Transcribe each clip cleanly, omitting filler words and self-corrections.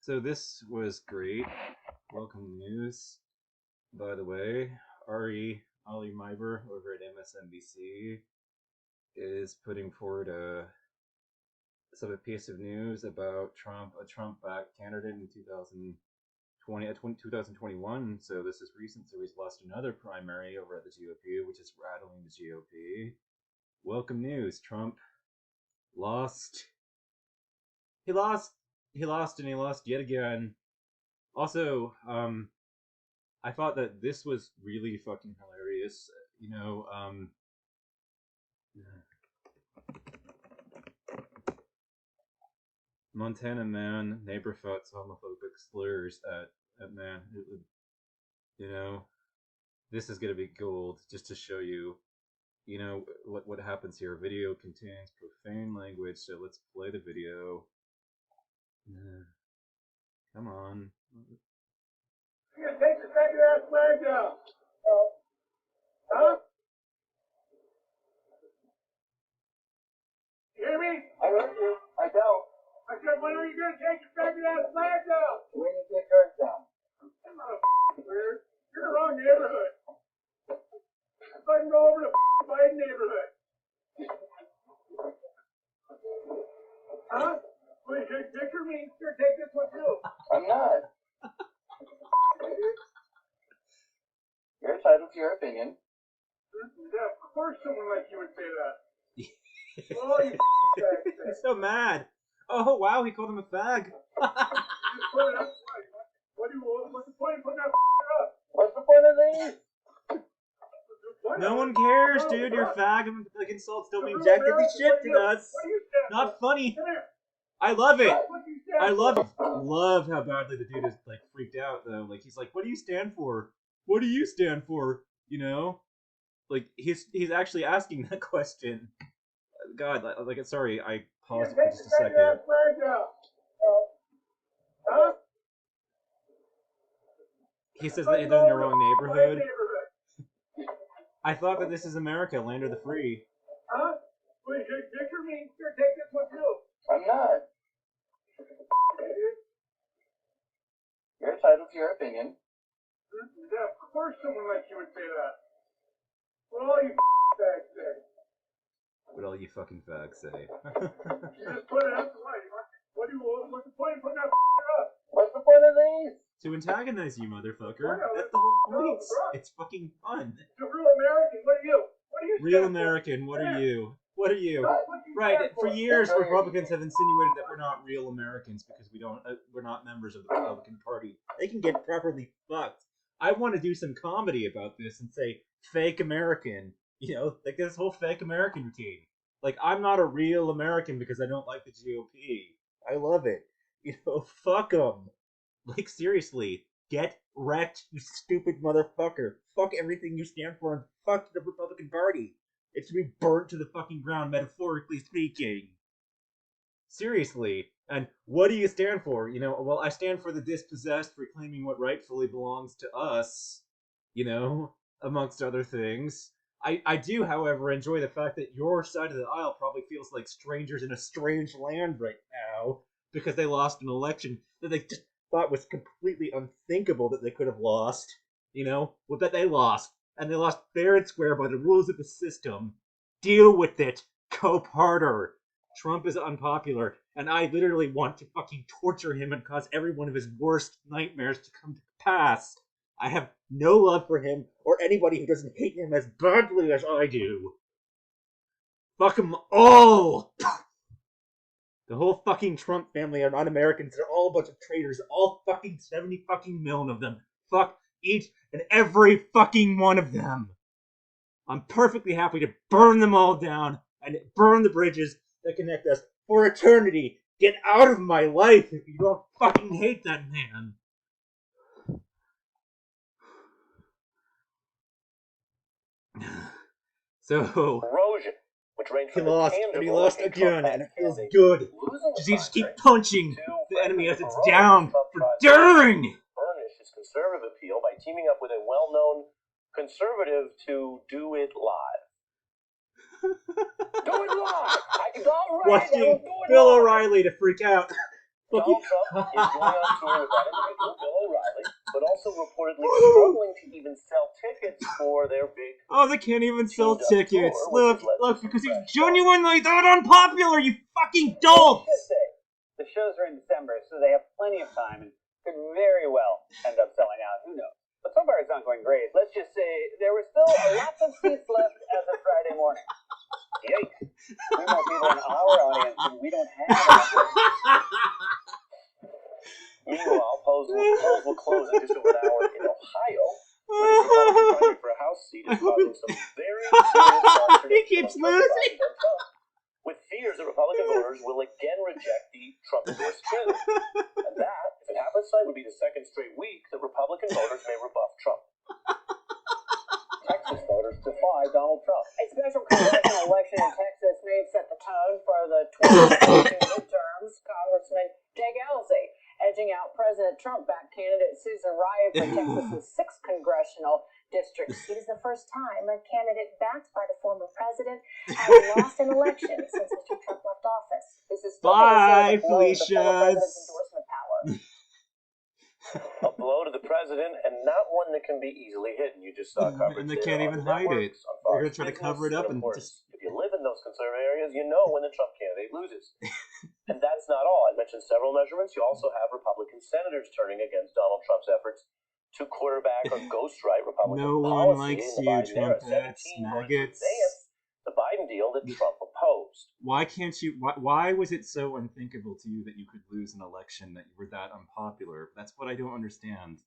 So this was great. Welcome news, by the way. Ali Meiber over at MSNBC is putting forward a piece of news about a Trump-backed candidate in 2021. So this is recent. So he's lost another primary over at the GOP, which is rattling the GOP. Welcome news. Trump lost. He lost. He lost, and he lost yet again. Also, I thought that this was really fucking hilarious. Montana man, neighbor fucks homophobic slurs at man. You know, this is gonna be gold just to show you, what happens here. Video contains profane language, so let's play the video. Come on. You're gonna take the faggot ass flag down. Huh? You hear me? I heard you. I don't. I said, when are you gonna take the faggot ass flag down? When you get yours down. I'm not a weird. You're in the wrong neighborhood. If I can go over to Biden neighborhood. Huh? Well, you take a picture of me? Here, take this one too. I'm not. You're entitled to your opinion. Yeah, of course someone like you would say that. Oh, you He's so mad. Oh wow, he called him a fag. just put it up. What's the point of putting that up? What's the point of these? No one cares, dude. Your fag like insults don't mean jack diddly shit to us. What do you stand Not for? funny. Come here. I love it. What do you stand I for? love how badly the dude is like freaked out though. Like he's like, "What do you stand for? What do you stand for?" You know, like he's actually asking that question. God, sorry, I paused for just a second. Huh? He says that they're in the wrong neighborhood. I thought that this is America, land of the free. Huh? Wait, picture me. Here, take this one too. I'm not. You're entitled to your opinion. Yeah, of course someone like you would say that. Well, you fags say. What all you fucking fags say? You just put it up to light. What's the point of putting that up? What's the point of these? To antagonize you, motherfucker. That's the whole point. It's fucking fun. The real American, what are you? What are you? Real American, what are you? What are you? Right. For years, Republicans have insinuated that we're not real Americans because we're not members of the Republican Party. They can get properly fucked. I want to do some comedy about this and say fake American. Like this whole fake American routine. Like I'm not a real American because I don't like the GOP. I love it. Fuck them. Like seriously, get wrecked, you stupid motherfucker. Fuck everything you stand for and fuck the Republican Party. It should be burnt to the fucking ground, metaphorically speaking. Seriously. And what do you stand for? Well, I stand for the dispossessed reclaiming what rightfully belongs to us, amongst other things. I do, however, enjoy the fact that your side of the aisle probably feels like strangers in a strange land right now because they lost an election that they just thought was completely unthinkable that they could have lost. Well, that they lost. And they lost fair and square by the rules of the system. Deal with it. Cope harder. Trump is unpopular, and I literally want to fucking torture him and cause every one of his worst nightmares to come to pass. I have no love for him or anybody who doesn't hate him as badly as I do. Fuck them all! The whole fucking Trump family are not Americans. They're all a bunch of traitors. All fucking 70 fucking million of them. Fuck each and every fucking one of them. I'm perfectly happy to burn them all down and burn the bridges that connect us for eternity. Get out of my life if you don't fucking hate that man. So erosion, which range he from the lost, tangible and he lost in Trump again, and it feels advocacy, good. losing Just you just keep Congress punching to the enemy as President it's Barroso, down Trump for tried to daring. burnish his conservative appeal by teaming up with a well-known conservative to do it live. Do it live! All right, Watching we'll do it Bill live. O'Reilly to freak out Donald Trump is going on tour with that individual, Bill O'Reilly, but also reportedly struggling to even sell tickets for their big... Oh, they can't even sell Teamed up tickets. tour, which Look, has led to because some he's fresh genuinely that unpopular, you fucking I dolt! should say, the shows are in December, so they have plenty of time and could very well end up selling out. Who knows? But so far it's not going great. Let's just say there were still lots of seats left as of Friday morning. Yikes. Way more people in our audience than we don't have enough room. Meanwhile, polls will close in just over an hour in Ohio, where this Republican primary for a House seat is causing some very serious consternation He keeps among Trump losing. supporters and Trump, with fears that Republican voters will again reject the Trump-endorsed candidate. And that, if it happens tonight, would be the second straight week that Republican voters may rebuff Trump. Texas voters defy Donald Trump. A special congressional election in Texas may have set the tone for the 2022 midterms. Congressman Jake Ellsey edging out President Trump-backed candidate Susan Riot for Texas's 6th congressional district. It is the first time a candidate backed by the former president has lost an election since Mr. Trump left office. This is still Bye, considered a blow to the former Felicia. president's endorsement power. A blow to the president, and not one that can be easily hidden. You just saw coverage And they there can't on even the hide it. networks, on They're Fox gonna try to Business, cover it up of and course, just... if you live in those conservative areas, you know when the Trump candidate loses. And that's not all. I mentioned several measurements. You also have Republican senators turning against Donald Trump's efforts to quarterback or ghostwrite Republican No policy one likes in the you, Biden era. Trumpets, 17 going to maggots. advance the Biden deal that Trump opposed. Why can't you... Why was it so unthinkable to you that you could lose an election, that you were that unpopular? That's what I don't understand.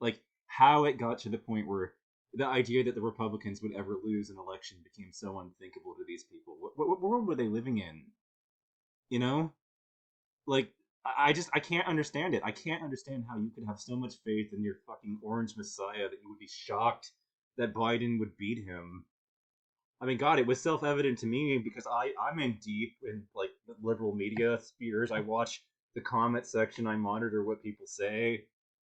Like, how it got to the point where the idea that the Republicans would ever lose an election became so unthinkable to these people. What world were they living in? You know? Like, I can't understand it. I can't understand how you could have so much faith in your fucking orange messiah that you would be shocked that Biden would beat him. I mean, God, it was self-evident to me because I'm in deep in, like, the liberal media spheres. I watch the comment section. I monitor what people say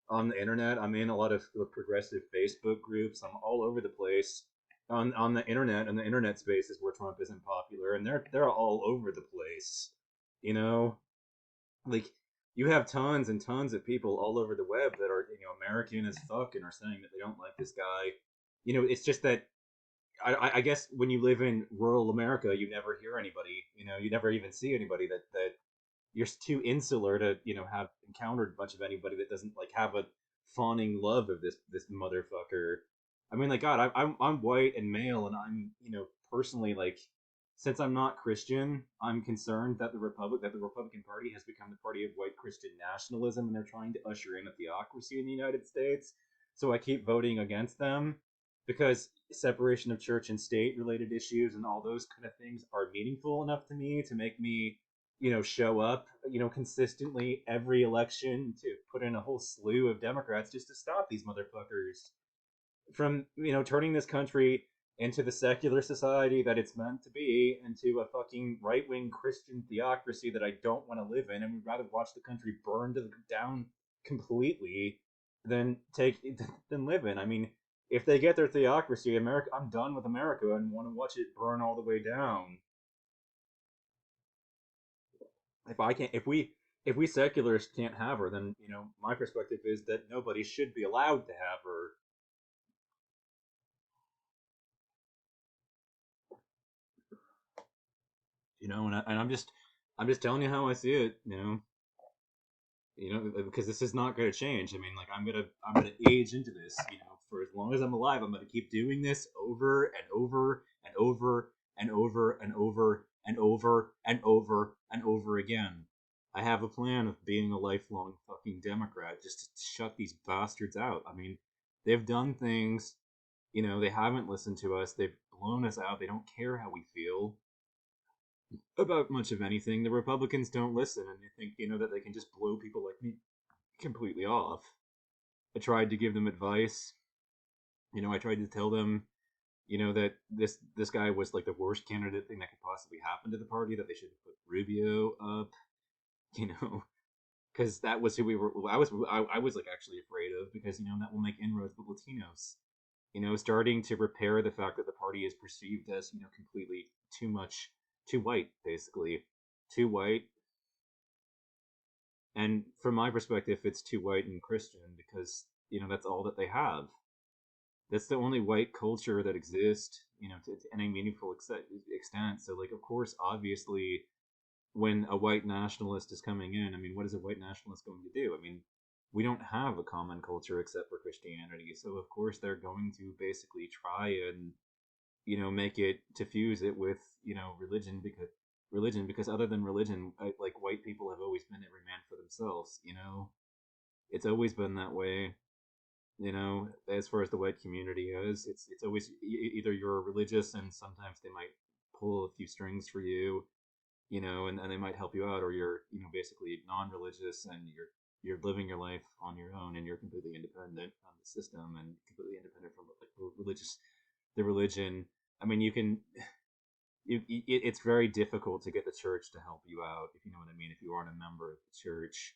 on the internet. I'm in a lot of the progressive Facebook groups. I'm all over the place on the internet, and the internet space is where Trump isn't popular, and they're all over the place. You know, like, you have tons and tons of people all over the web that are, you know, American as fuck and are saying that they don't like this guy. You know, it's just that I guess when you live in rural America, you never hear anybody. You know, you never even see anybody that you're too insular to, you know, have encountered much of anybody that doesn't, like, have a fawning love of this motherfucker. I mean, like, God, I'm white and male, and I'm, you know, personally, like, since I'm not Christian, I'm concerned that the Republican Party has become the party of white Christian nationalism, and they're trying to usher in a theocracy in the United States. So I keep voting against them because separation of church and state related issues and all those kind of things are meaningful enough to me to make me, you know, show up, you know, consistently every election to put in a whole slew of Democrats just to stop these motherfuckers from, you know, turning this country into the secular society that it's meant to be, into a fucking right-wing Christian theocracy that I don't want to live in, and would rather watch the country burn down completely than live in. I mean, if they get their theocracy, America, I'm done with America and want to watch it burn all the way down. If we secularists can't have her, then, you know, my perspective is that nobody should be allowed to have her. You know, and I'm just telling you how I see it. You know, because this is not going to change. I mean, like, I'm gonna age into this. You know, for as long as I'm alive, I'm gonna keep doing this over and over and over and over and over and over and over and over again. I have a plan of being a lifelong fucking Democrat, just to shut these bastards out. I mean, they've done things. You know, they haven't listened to us. They've blown us out. They don't care how we feel about much of anything. The Republicans don't listen, and they think, you know, that they can just blow people like me completely off. I tried to give them advice. You know, I tried to tell them, you know, that this guy was like the worst candidate thing that could possibly happen to the party, that they should have put Rubio up, you know, because that was who we were. I was like actually afraid of, because, you know, that will make inroads with Latinos. You know, starting to repair the fact that the party is perceived as, you know, completely too white, basically. Too white. And from my perspective, it's too white and Christian because, that's all that they have. That's the only white culture that exists, to any meaningful extent. So, like, of course, obviously, when a white nationalist is coming in, I mean, what is a white nationalist going to do? I mean, we don't have a common culture except for Christianity. So, of course, they're going to basically try and, make it, to fuse it with, because other than religion, like, white people have always been every man for themselves. It's always been that way. As far as the white community is, it's always either you're religious and sometimes they might pull a few strings for you, and they might help you out, or you're, basically non-religious and you're living your life on your own and you're completely independent from the system and completely independent from, like, the religion. I mean, it's very difficult to get the church to help you out, if you know what I mean, if you aren't a member of the church.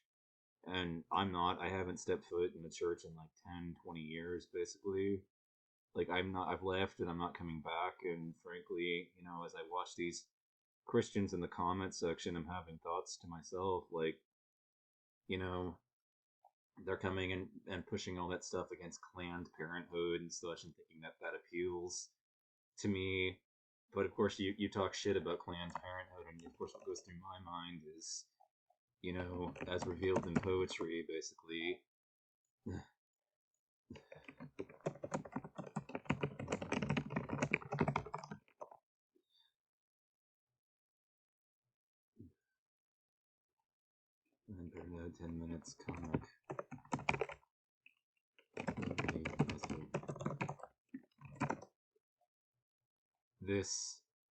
And I'm not. I haven't stepped foot in the church in like 10, 20 years, basically. Like, I've left and I'm not coming back. And frankly, as I watch these Christians in the comment section, I'm having thoughts to myself, like, they're coming and pushing all that stuff against Planned Parenthood and such, and thinking that appeals to me. But of course, you talk shit about Planned Parenthood, and of course, what goes through my mind is, as revealed in poetry, basically. And Bernard, 10 minutes comic.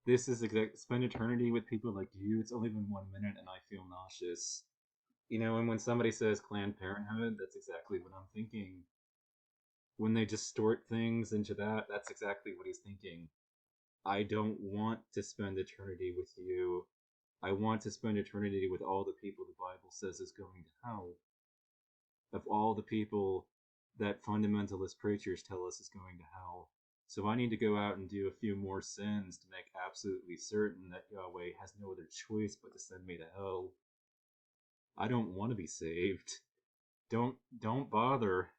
This is spend eternity with people like you. It's only been 1 minute and I feel nauseous. And when somebody says Planned Parenthood, that's exactly what I'm thinking. When they distort things into that's exactly what he's thinking. I don't want to spend eternity with you. I want to spend eternity with all the people the Bible says is going to hell. Of all the people that fundamentalist preachers tell us is going to hell. So I need to go out and do a few more sins to make absolutely certain that Yahweh has no other choice but to send me to hell. I don't want to be saved. Don't bother.